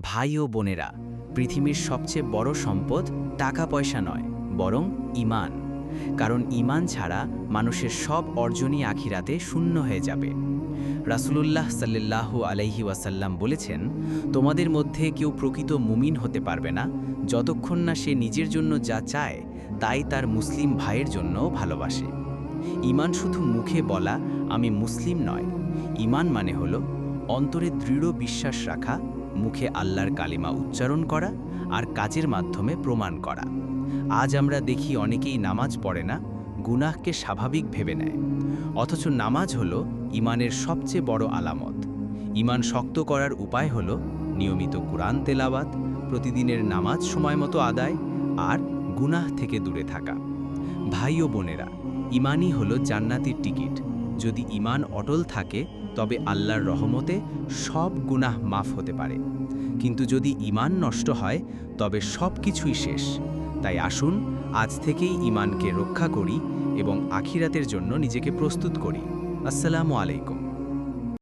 ভাই ও বোনেরা, পৃথিবীর সবচেয়ে বড় সম্পদ টাকা পয়সা নয়, বরং ঈমান। কারণ ঈমান ছাড়া মানুষের সব অর্জনই আখিরাতে শূন্য হয়ে যাবে। রাসূলুল্লাহ সাল্লাল্লাহু আলাইহি ওয়াসাল্লাম বলেছেন, তোমাদের মধ্যে কেউ প্রকৃত মুমিন হতে পারবে না যতক্ষণ না সে নিজের জন্য যা চায় তাই তার মুসলিম ভাইয়ের জন্যও ভালোবাসে। ঈমান শুধু মুখে বলা আমি মুসলিম নয়। ঈমান মানে হলো অন্তরে দৃঢ় বিশ্বাস রাখা, মুখে আল্লাহর কালিমা উচ্চারণ করা আর কাজের মাধ্যমে প্রমাণ করা। আজ আমরা দেখি অনেকেই নামাজ পড়ে না, গুনাহকে স্বাভাবিক ভেবে নেয়। অথচ নামাজ হলো ঈমানের সবচেয়ে বড় আলামত। ঈমান শক্ত করার উপায় হলো নিয়মিত কুরআন তেলাওয়াত, প্রতিদিনের নামাজ সময়মতো আদায় আর গুনাহ থেকে দূরে থাকা। ভাই ও বোনেরা, ঈমানই হলো জান্নাতের টিকিট। যদি ঈমান অটল থাকে তবে আল্লাহর রহমতে সব গুনাহ মাফ হতে পারে। কিন্তু যদি ঈমান নষ্ট হয় তবে সব কিছুই শেষ। তাই আসুন আজ থেকেই ঈমানকে রক্ষা করি এবং আখিরাতের জন্য নিজেকে প্রস্তুত করি। আসসালামু আলাইকুম।